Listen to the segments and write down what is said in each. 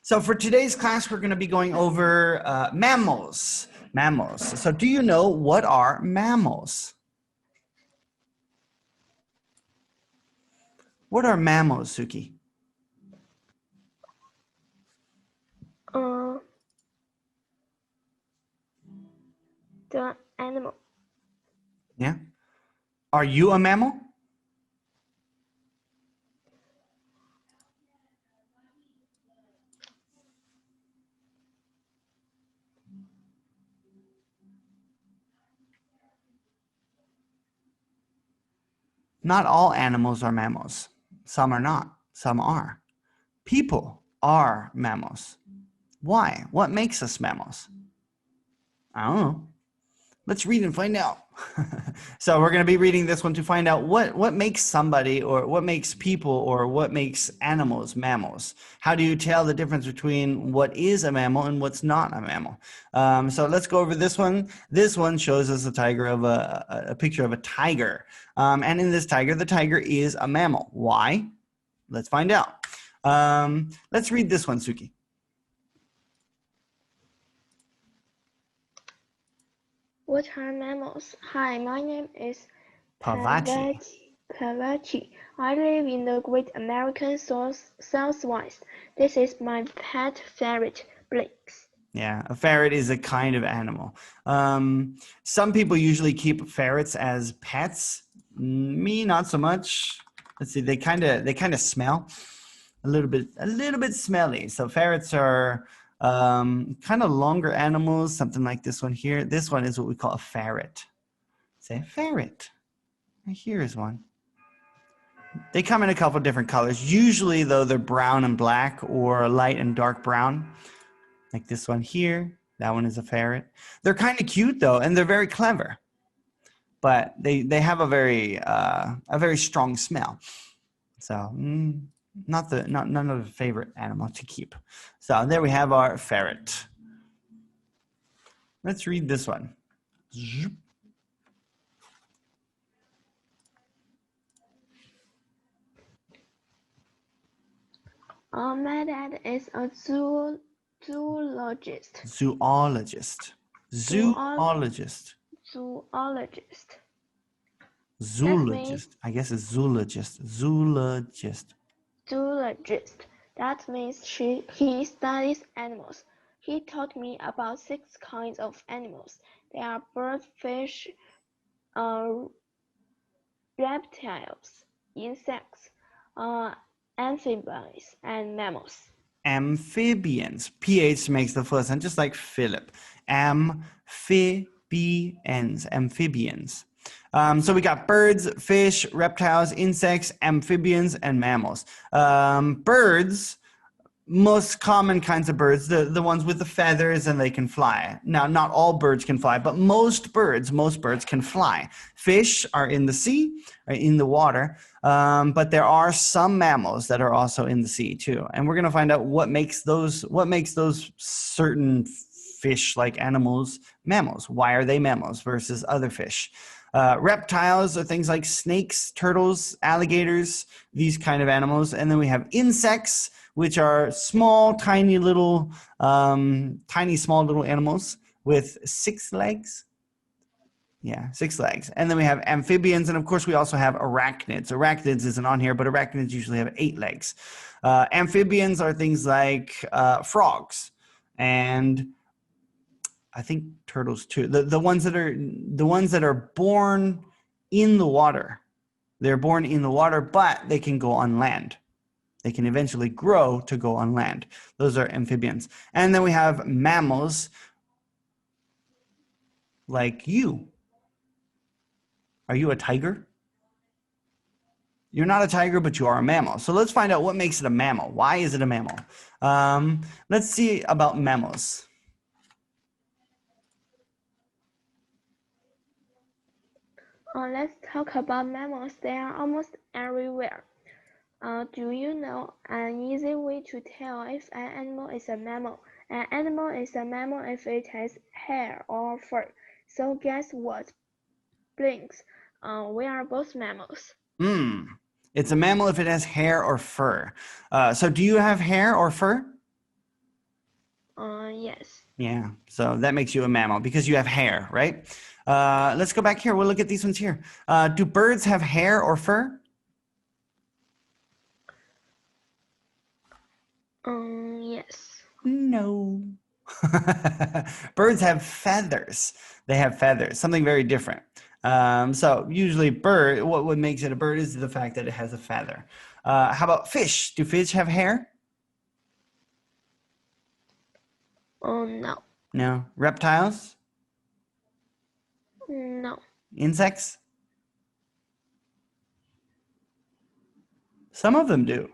So for today's class, we're going to be going over mammals. Mammals. So do you know what are mammals? What are mammals, Suki? The animal. Yeah. Are you a mammal? Not all animals are mammals. Some are not. Some are. People are mammals. Why? What makes us mammals? I don't know. Let's read and find out. So we're going to be reading this one to find out what makes somebody or what makes people or what makes animals mammals. How do you tell the difference between what is a mammal and what's not a mammal? So let's go over this one. This one shows us a picture of a tiger. And in this tiger, the tiger is a mammal. Why? Let's find out. Let's read this one, Suki. What are mammals? Hi, my name is Pavachi. Pavachi. I live in the Great American Southwest. This is my pet ferret, Blinks. Yeah, a ferret is a kind of animal. Some people usually keep ferrets as pets. Me, not so much. Let's see, they kind of smell a little bit smelly. So ferrets are kind of longer animals, something like this one here. This one is what we call a ferret. Say ferret. Here is one. They come in a couple different colors. Usually, though, they're brown and black or light and dark brown. Like this one here. That one is a ferret. They're kind of cute, though, and they're very clever. But they have a very strong smell. So none of the favorite animal to keep. So there we have our ferret. Let's read this one. My dad is a zoologist. Zoologist. I guess it's zoologist. Zoologist. That means he studies animals. He taught me about 6 kinds of animals. They are birds, fish, reptiles, insects, amphibians, and mammals. Amphibians. PH makes the first sound, just like Phillip. Amphibians. So we got birds, fish, reptiles, insects, amphibians, and mammals. Birds, most common kinds of birds, the ones with the feathers and they can fly. Now, not all birds can fly, but most birds can fly. Fish are in the sea, or in the water, but there are some mammals that are also in the sea too. And we're going to find out what makes those certain fish-like animals mammals. Why are they mammals versus other fish? Reptiles are things like snakes, turtles, alligators, these kind of animals. And then we have insects, which are small, small little animals with 6 legs. Yeah, 6 legs. And then we have amphibians. And of course, we also have arachnids. Arachnids isn't on here, but arachnids usually have 8 legs. Amphibians are things like frogs and I think turtles too. The ones that are born in the water. They're born in the water, but they can go on land. They can eventually grow to go on land. Those are amphibians. And then we have mammals like you. Are you a tiger? You're not a tiger, but you are a mammal. So let's find out what makes it a mammal. Why is it a mammal? Let's see about mammals. Let's talk about mammals. They are almost everywhere. Do you know an easy way to tell if an animal is a mammal? An animal is a mammal if it has hair or fur. So guess what? Blinks. We are both mammals. It's a mammal if it has hair or fur. So do you have hair or fur? Yes. Yeah, so that makes you a mammal because you have hair, right? Let's go back here. We'll look at these ones here. Do birds have hair or fur? Yes. No. Birds have feathers. They have feathers, something very different. So usually what makes it a bird is the fact that it has a feather. How about fish? Do fish have hair? No. No. Reptiles? No. Insects? Some of them do.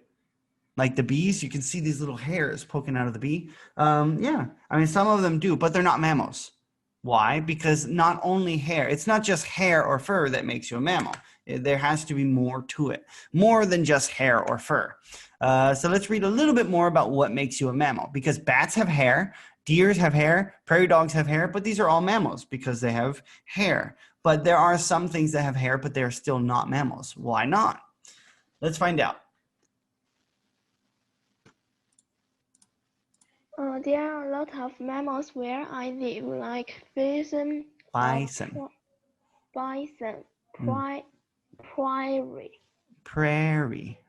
Like the bees, you can see these little hairs poking out of the bee. Yeah, I mean, some of them do, but they're not mammals. Why? Because not only hair, it's not just hair or fur that makes you a mammal. There has to be more to it, more than just hair or fur. So let's read a little bit more about what makes you a mammal. Because bats have hair, deers have hair, prairie dogs have hair, but these are all mammals because they have hair. But there are some things that have hair, but they're still not mammals. Why not? Let's find out. There are a lot of mammals where I live, like bison, Bison. bison, Mm. prairie,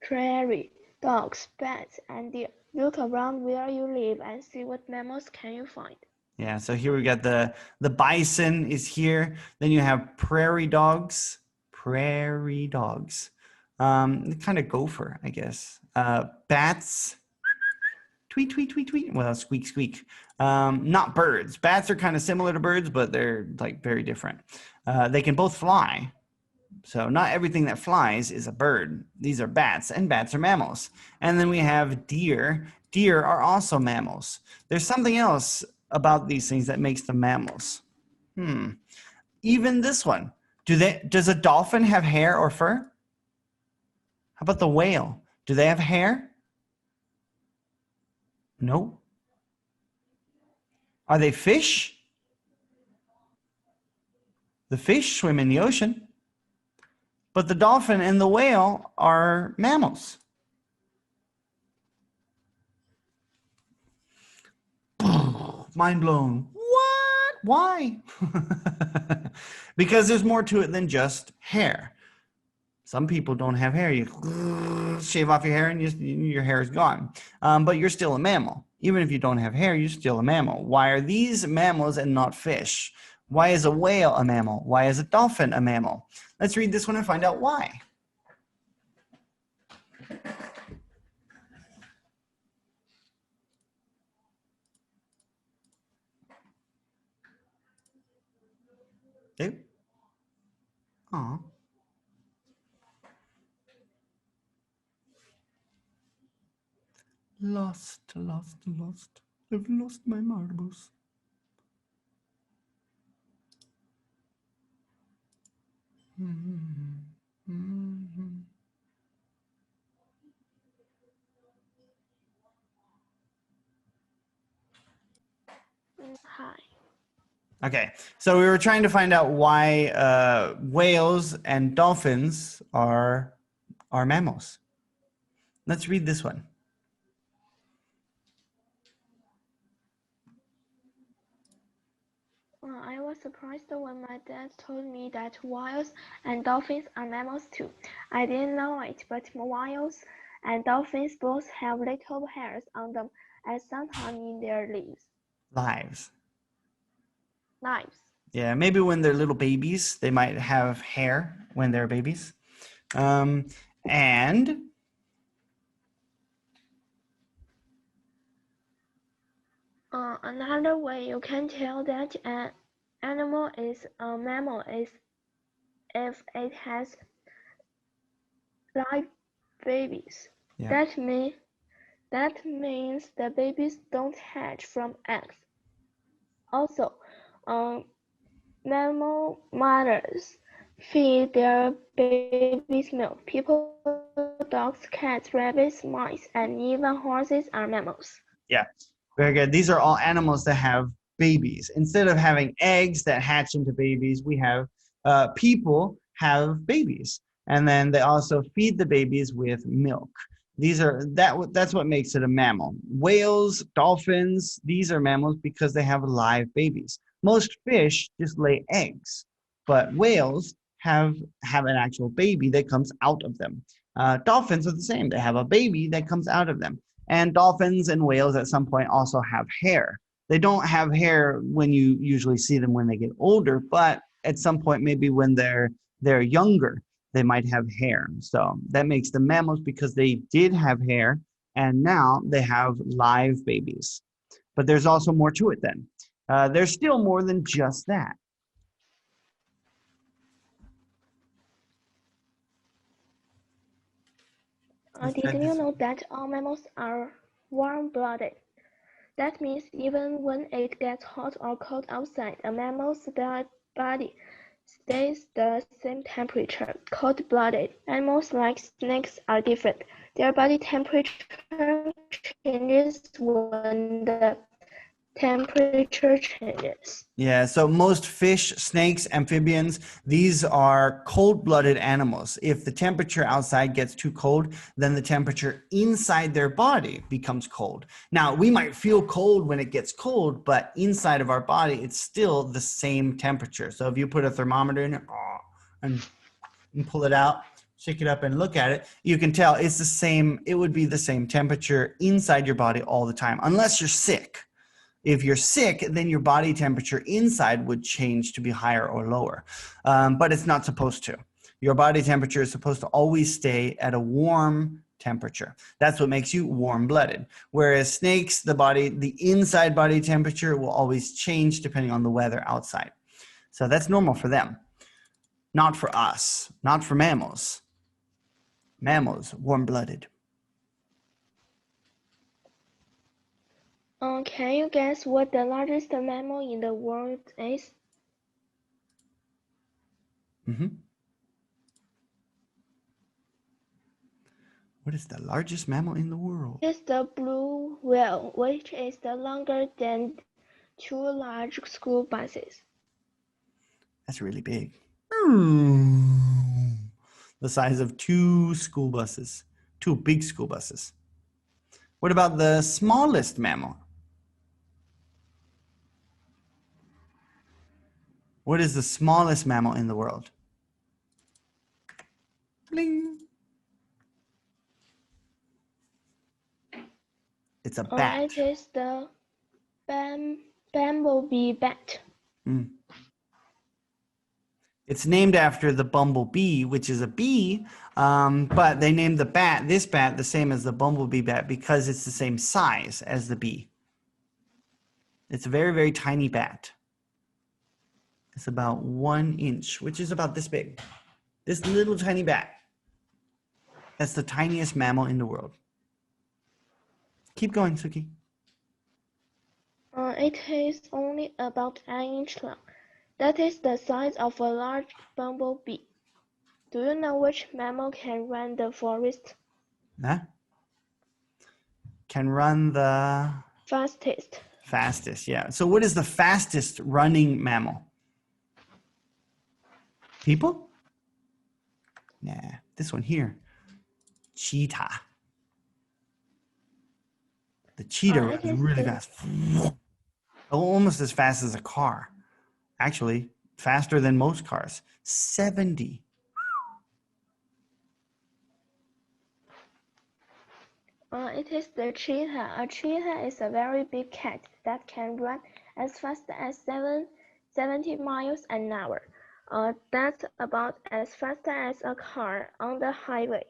Prairie. dogs, bats, and deer. Look around where you live and see what mammals can you find. Yeah, so here we got the bison is here. Then you have prairie dogs. Prairie dogs. Kind of gopher, I guess. Bats. Tweet, tweet, tweet, tweet. Well, squeak, squeak. Not birds. Bats are kind of similar to birds, but they're like very different. They can both fly. So not everything that flies is a bird. These are bats, and bats are mammals. And then we have deer. Deer are also mammals. There's something else about these things that makes them mammals. Even this one. Does a dolphin have hair or fur? How about the whale? Do they have hair? No. Are they fish? The fish swim in the ocean. But the dolphin and the whale are mammals. Mind blown. What? Why? Because there's more to it than just hair. Some people don't have hair. You shave off your hair and your hair is gone. But you're still a mammal. Even if you don't have hair, you're still a mammal. Why are these mammals and not fish? Why is a whale a mammal? Why is a dolphin a mammal? Let's read this one and find out why. Okay. Aw. Lost. I've lost my marbles. Hi. Okay, so we were trying to find out why whales and dolphins are mammals. Let's read this one. I was surprised when my dad told me that whales and dolphins are mammals too. I didn't know it, but whales and dolphins both have little hairs on them at some time in their Lives. lives. Yeah, maybe when they're little babies, they might have hair when they're babies. And Another way you can tell that an animal is a mammal is if it has live babies. yeah. That means the babies don't hatch from eggs. Also, mammal mothers feed their babies milk. People, dogs, cats, rabbits, mice, and even horses are mammals. Yeah, very good. These are all animals that have babies. Instead of having eggs that hatch into babies, we have people have babies. And then they also feed the babies with milk. That's what makes it a mammal. Whales, dolphins, these are mammals because they have live babies. Most fish just lay eggs, but whales have an actual baby that comes out of them. Dolphins are the same. They have a baby that comes out of them. And dolphins and whales at some point also have hair. They don't have hair when you usually see them when they get older, but at some point, maybe when they're younger, they might have hair. So that makes them mammals because they did have hair and now they have live babies. But there's also more to it then. There's still more than just that. Did you know that all mammals are warm-blooded? That means even when it gets hot or cold outside, a mammal's body stays the same temperature. Cold-blooded animals like snakes are different. Their body temperature changes when the temperature changes. Yeah, so most fish, snakes, amphibians, these are cold-blooded animals. If the temperature outside gets too cold, then the temperature inside their body becomes cold. Now, we might feel cold when it gets cold, but inside of our body, it's still the same temperature. So if you put a thermometer in it and pull it out, shake it up and look at it, you can tell it's the same. It would be the same temperature inside your body all the time, unless you're sick. If you're sick, then your body temperature inside would change to be higher or lower, but it's not supposed to. Your body temperature is supposed to always stay at a warm temperature. That's what makes you warm-blooded. Whereas snakes, the inside body temperature will always change depending on the weather outside. So that's normal for them. Not for us, not for mammals. Mammals, warm-blooded. Can you guess what the largest mammal in the world is? What is the largest mammal in the world? It's the blue whale, which is longer than 2 large school buses. That's really big. The size of 2 school buses, 2 big school buses. What about the smallest mammal? What is the smallest mammal in the world? Bling. It's a bat. It is the bumblebee bat. It's named after the bumblebee, which is a bee, but they named this bat, the same as the bumblebee bat because it's the same size as the bee. It's a very, very tiny bat. It's about 1 inch, which is about this big. This little tiny bat. That's the tiniest mammal in the world. Keep going, Suki. It is only about 1 inch long. That is the size of a large bumblebee. Do you know which mammal can run the forest? Huh? Can run the Fastest. fastest, yeah. So what is the fastest running mammal? People? Nah, this one here. Cheetah. The cheetah runs really fast. Almost as fast as a car. Actually, faster than most cars. 70. It is the cheetah. A cheetah is a very big cat that can run as fast as 70 miles an hour. That's about as fast as a car on the highway.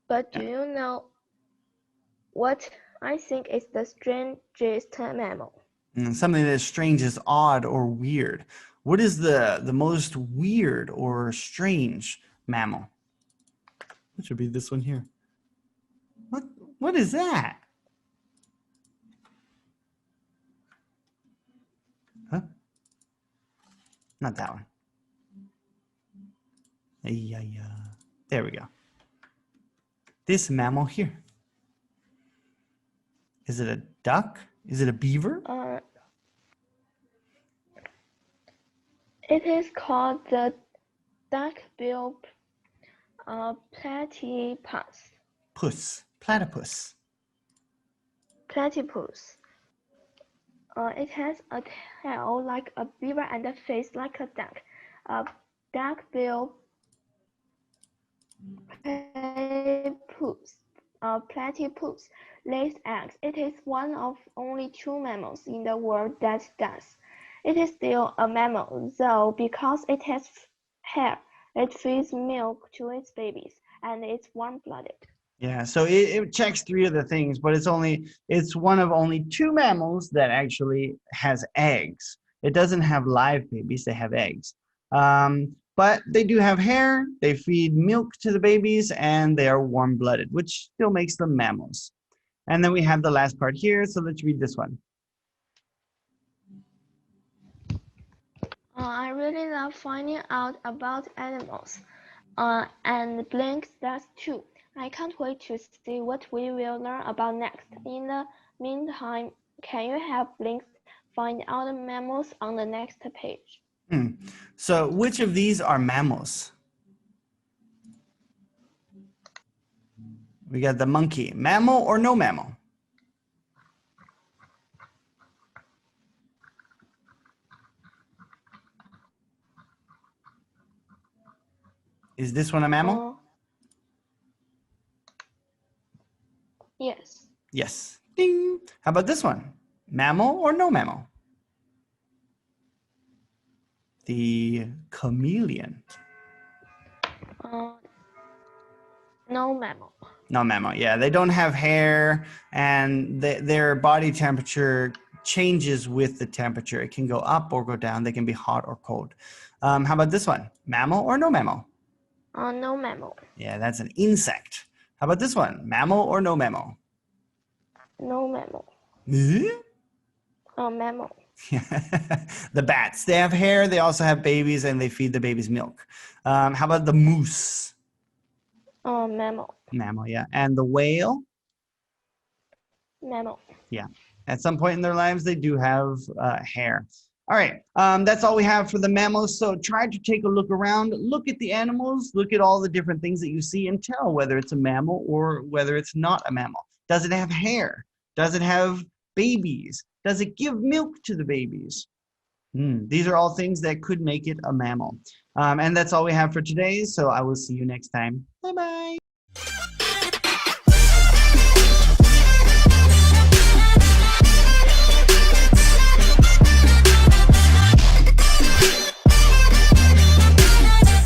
But do you know what I think is the strangest mammal? Something that's strange is odd or weird. What is the most weird or strange mammal? It should be this one here. What is that? Huh? Not that one. There we go. This mammal here. Is it a duck? Is it a beaver? It is called the duck-billed platypus. Platypus. Platypus. It has a tail like a beaver and a face like a duck. A duck-billed platypus lays eggs. It is one of only 2 mammals in the world that does. It is still a mammal, though, because it has hair. It feeds milk to its babies, and it's warm-blooded. Yeah, so it checks 3 of the things, but it's one of only 2 mammals that actually has eggs. It doesn't have live babies, they have eggs. But they do have hair, they feed milk to the babies, and they are warm-blooded, which still makes them mammals. And then we have the last part here, so let's read this one. I really love finding out about animals, and Blink does too. I can't wait to see what we will learn about next. In the meantime, can you help Blink find out the mammals on the next page? So which of these are mammals? We got the monkey. Mammal or no mammal? Is this one a mammal? Yes. Yes. Ding. How about this one? Mammal or no mammal? The chameleon. No mammal. No mammal. Yeah, they don't have hair, and their body temperature changes with the temperature. It can go up or go down. They can be hot or cold. How about this one? Mammal or no mammal? No mammal. Yeah, that's an insect. How about this one? Mammal or no mammal? No mammal. Mammal. The bats. They have hair. They also have babies, and they feed the babies milk. How about the moose? Mammal. Mammal, yeah. And the whale? Mammal. Yeah. At some point in their lives, they do have hair. All right. That's all we have for the mammals. So try to take a look around. Look at the animals. Look at all the different things that you see and tell whether it's a mammal or whether it's not a mammal. Does it have hair? Does it have babies? Does it give milk to the babies? These are all things that could make it a mammal. And that's all we have for today. So I will see you next time. Bye-bye.